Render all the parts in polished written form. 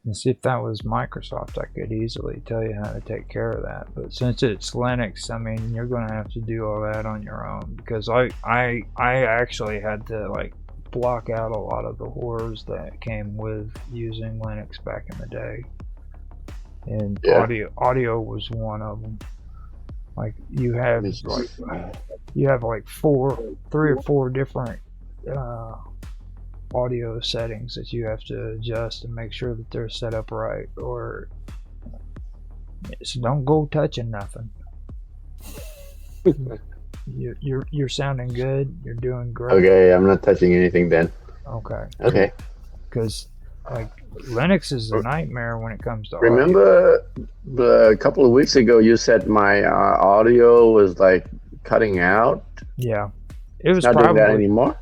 And see, if that was Microsoft, I could easily tell you how to take care of that. But since it's Linux, I mean, you're going to have to do all that on your own, because I actually had to like block out a lot of the horrors that came with using Linux back in the day. And Yeah. audio was one of them. Like you have It's like just- three or four different audio settings that you have to adjust and make sure that they're set up right. Or so don't go touching nothing. You're sounding good. You're doing great. Okay, I'm not touching anything then. Okay. Okay. Because like Linux is a nightmare when it comes to audio. Remember a couple of weeks ago you said my audio was like cutting out? Yeah. It was Not doing that probably anymore?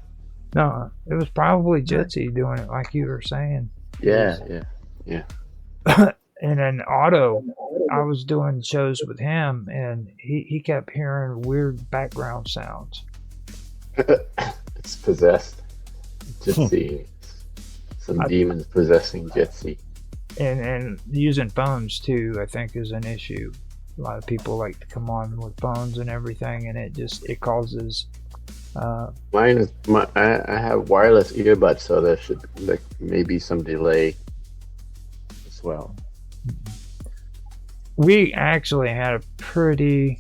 no. It was probably Jitsi doing it, like you were saying. Yeah. And then Otto, I was doing shows with him, and he kept hearing weird background sounds. It's possessed. Jitsi. Some demons possessing Jitsi. And using phones too, I think, is an issue. A lot of people like to come on with phones and everything, and it causes. Mine is I have wireless earbuds, so there should maybe some delay as well. We actually had a pretty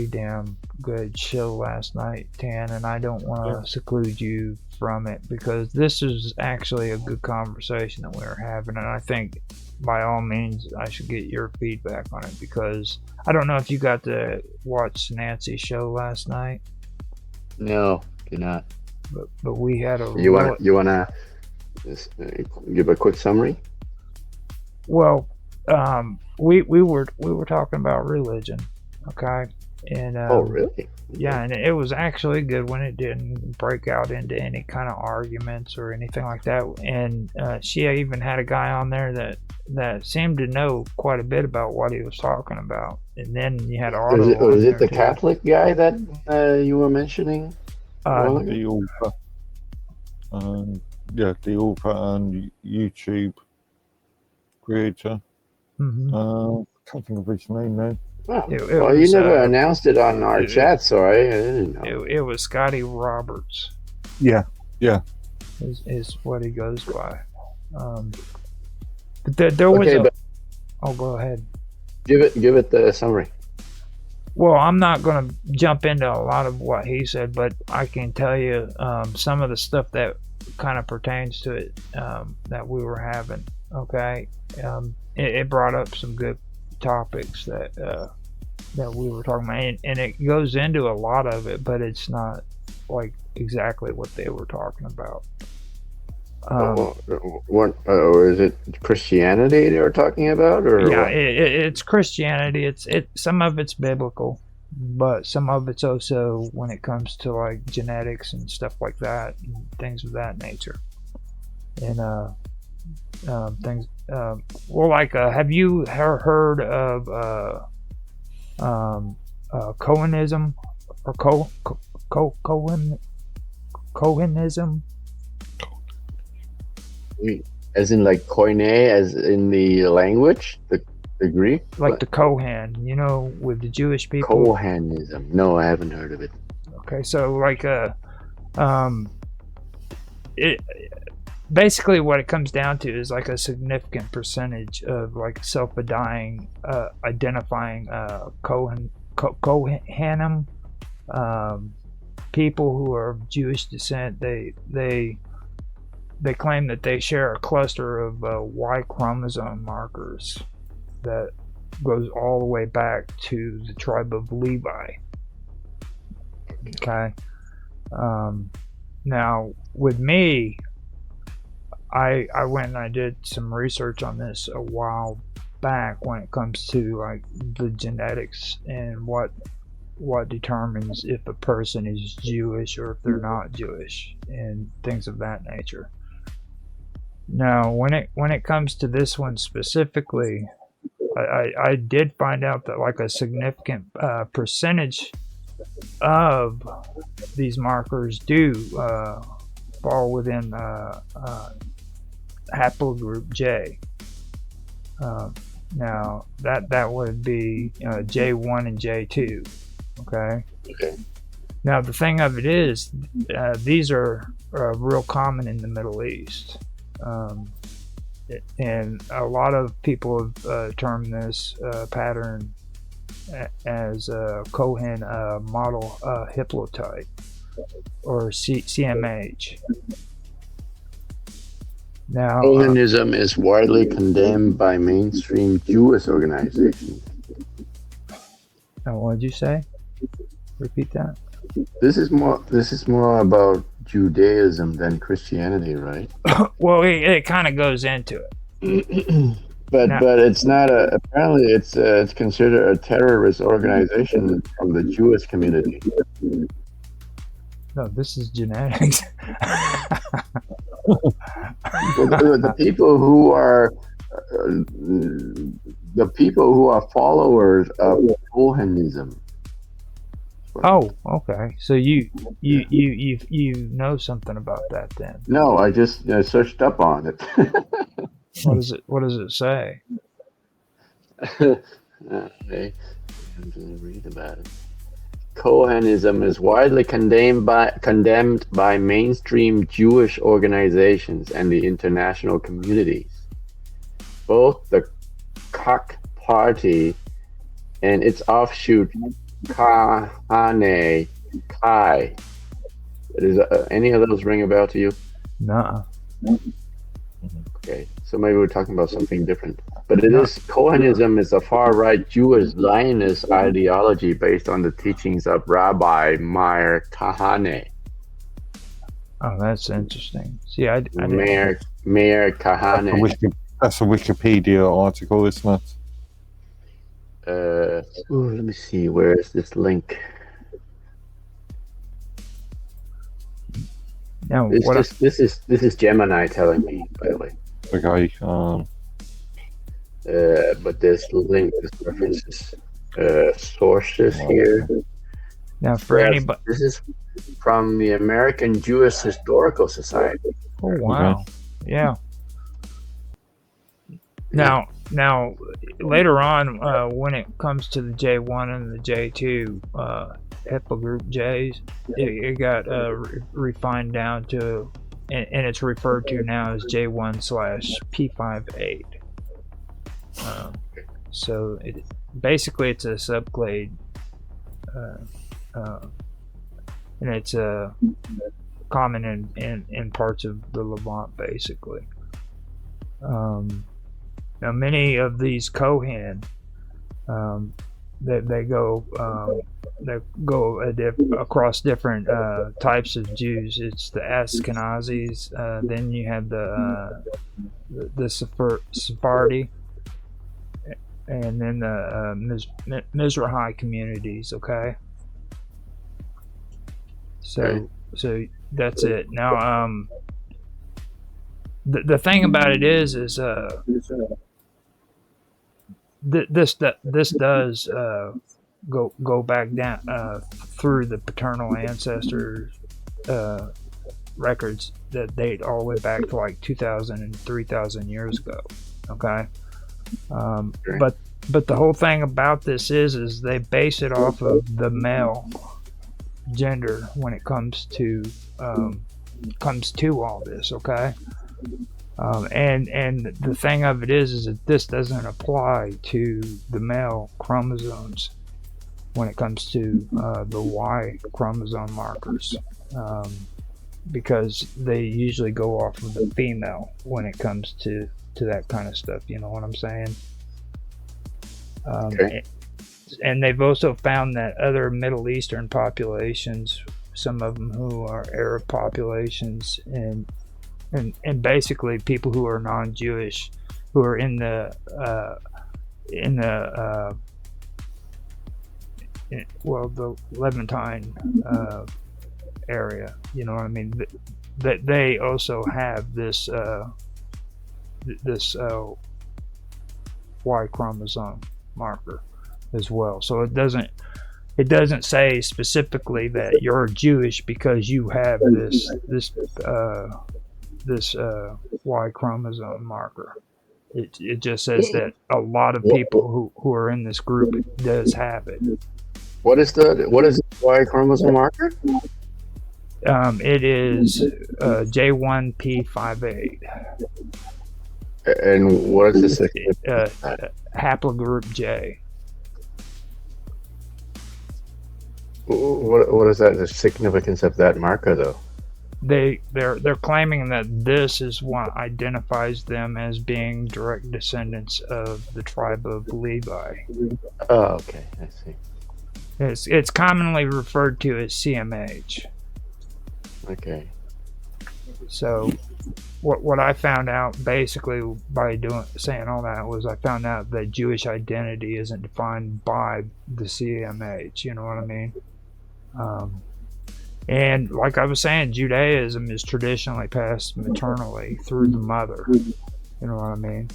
damn good show last night, Tan, and I don't want to seclude you from it, because this is actually a good conversation that we were having, and I think by all means I should get your feedback on it, because I don't know if you got to watch Nancy's show last night. No, do not. But we had a You wanna just, give a quick summary? Well, we were talking about religion, okay, and Oh, really? yeah, and it was actually good when it didn't break out into any kind of arguments or anything like that. And she even had a guy on there that seemed to know quite a bit about what he was talking about. And then you had Otto. Was it the Catholic guy that you were mentioning? The author. The author and YouTube creator. Mm-hmm. Can't think of his name now. Well, It you was, never announced it on our chat, so I didn't know. It was Scotty Roberts. Yeah. Is what he goes by. But there was Oh, go ahead. Give it the summary. Well, I'm not going to jump into a lot of what he said, but I can tell you some of the stuff that kind of pertains to it that we were having. Okay, it brought up some good topics that we were talking about, and it goes into a lot of it, but it's not like exactly what they were talking about. Or is it Christianity they were talking about? Or yeah, it's Christianity. It's some of it's biblical, but some of it's also when it comes to like genetics and stuff like that, and things of that nature. And things. Well, like, have you heard of Cohenism or Cohenism? As in like koine, as in the language, the Greek? Like the Kohen, with the Jewish people. Kohanism. No, I haven't heard of it. Okay, so like it basically what it comes down to is like a significant percentage of like self-identifying Kohanim people who are of Jewish descent. They claim that they share a cluster of Y chromosome markers that goes all the way back to the tribe of Levi. Okay. Now, with me, I went and I did some research on this a while back when it comes to like the genetics and what determines if a person is Jewish or if they're not Jewish and things of that nature. Now, when it comes to this one specifically, I did find out that like a significant percentage of these markers do fall within haplogroup J. Now that would be J1 and J2. Okay. Okay. Now the thing of it is, these are real common in the Middle East, and a lot of people have termed this pattern as Cohen model haplotype or CMH. Now, Cohenism is widely condemned by mainstream Jewish organizations. what did you say? Repeat that. This is more about Judaism than Christianity, right? Well, it kind of goes into it. But it's not apparently it's considered a terrorist organization from the Jewish community. No, this is genetics. The people who are followers of Cohenism. Oh, okay. So you know something about that then? No, I just searched up on it. What does it say? Okay, I'm going to read about it. Cohenism is widely condemned by mainstream Jewish organizations and the international communities. Both the Koch Party and its offshoot Kahane Kai. Does any of those ring a bell to you? Nuh-uh. Okay, so maybe we're talking about something different. But Cohenism is a far-right Jewish Zionist ideology based on the teachings of Rabbi Meir Kahane. Oh, that's interesting. See, I Meir Kahane. That's a Wikipedia article, isn't it? Let me see. Where is this link? Now, this is Gemini telling me, by the way. Okay. But this link, this references sources here. Now, for anybody, this is from the American Jewish Historical Society. Oh wow! Okay. Yeah. Now, later on, when it comes to the J1 and the J2 haplogroup J's, it got refined down to, and it's referred to now as J1/P58. So basically it's a subclade, and it's common in parts of the Levant, basically. Now, many of these Kohen, they go across different types of Jews. It's the Ashkenazis, then you have the Sephardi, and then the Mizrahi communities. Okay, so that's it. Now, the thing about it is this does go back down through the paternal ancestors records that date all the way back to like 2,000 and 3,000 years ago. Okay, but the whole thing about this is they base it off of the male gender when it comes to all this. Okay. And the thing of it is that this doesn't apply to the male chromosomes when it comes to the Y chromosome markers, because they usually go off of the female when it comes to that kind of stuff. You know what I'm saying? Okay. And they've also found that other Middle Eastern populations, some of them who are Arab populations, and basically people who are non-Jewish, who are in the Levantine area. You know what I mean? That they also have this Y chromosome marker as well. So it doesn't say specifically that you're Jewish because you have this Y chromosome marker. It just says that a lot of people who are in this group does have it. What is the Y chromosome marker? It is J1P58. And what is the significance of that? Haplogroup J. What is that? The significance of that marker, though? They're claiming that this is what identifies them as being direct descendants of the tribe of Levi. Oh, okay, I see. It's commonly referred to as CMH. Okay. So, what I found out basically by saying all that was I found out that Jewish identity isn't defined by the CMH. You know what I mean? And like I was saying, Judaism is traditionally passed maternally through the mother. You know what I mean?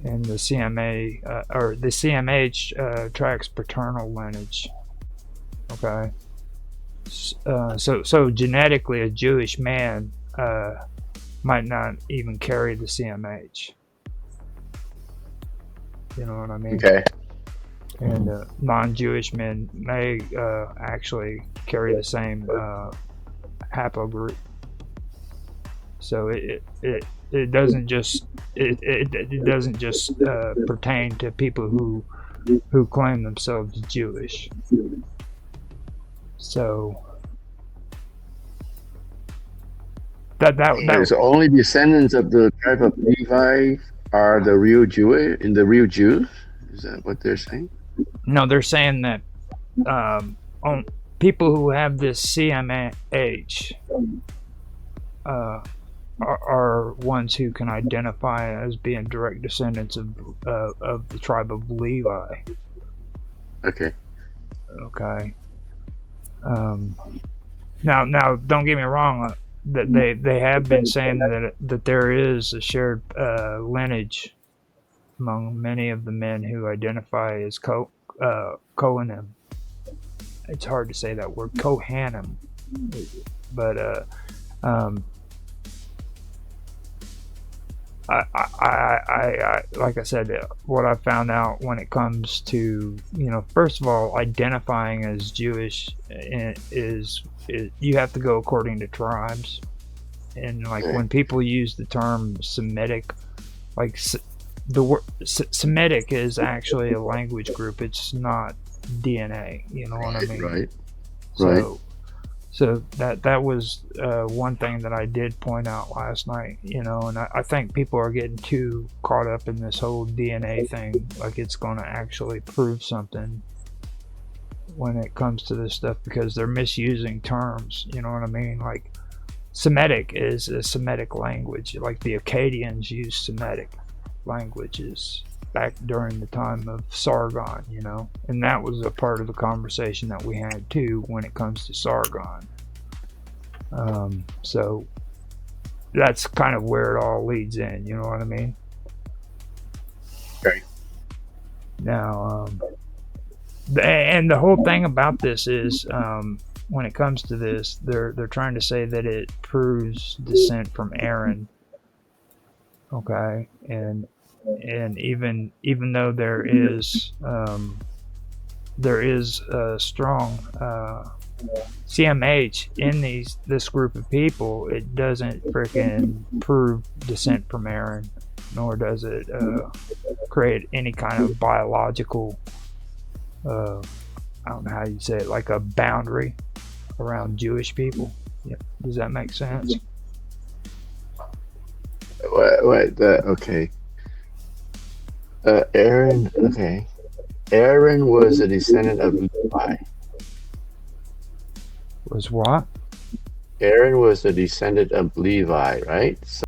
And the CMH tracks paternal lineage. Okay. So genetically, a Jewish man might not even carry the CMH. You know what I mean? Okay. And non-Jewish men may actually carry the same haplogroup. So it doesn't just pertain to people who claim themselves Jewish. So So only descendants of the tribe of Levi are the real Jew in the real Jews. Is that what they're saying? No, they're saying that people who have this CMH are ones who can identify as being direct descendants of the tribe of Levi. Okay. Okay. Now, don't get me wrong. That they have been saying that there is a shared lineage among many of the men who identify as Kohanim. It's hard to say that word, Kohanim, but I like I said, what I found out when it comes to, first of all, identifying as Jewish is you have to go according to tribes, and like when people use the term Semitic, like the word Semitic is actually a language group. It's not DNA. You know what I mean? Right. So that was one thing that I did point out last night, and I think people are getting too caught up in this whole DNA thing, like it's going to actually prove something when it comes to this stuff, because they're misusing terms. You know what I mean? Like Semitic is a Semitic language, like the Akkadians used Semitic languages back during the time of Sargon, and that was a part of the conversation that we had too when it comes to Sargon. So that's kind of where it all leads in, you know what I mean? Okay. Now, and the whole thing about this is, when it comes to this, they're trying to say that it proves descent from Aaron. Okay, and even though there is a strong CMH in this group of people, it doesn't freaking prove descent from Aaron, nor does it create any kind of biological I don't know how you say it, like a boundary around Jewish people. Yeah. Does that make sense? Okay. Aaron. Okay. Aaron was a descendant of Levi. Was what? Aaron was a descendant of Levi, right? So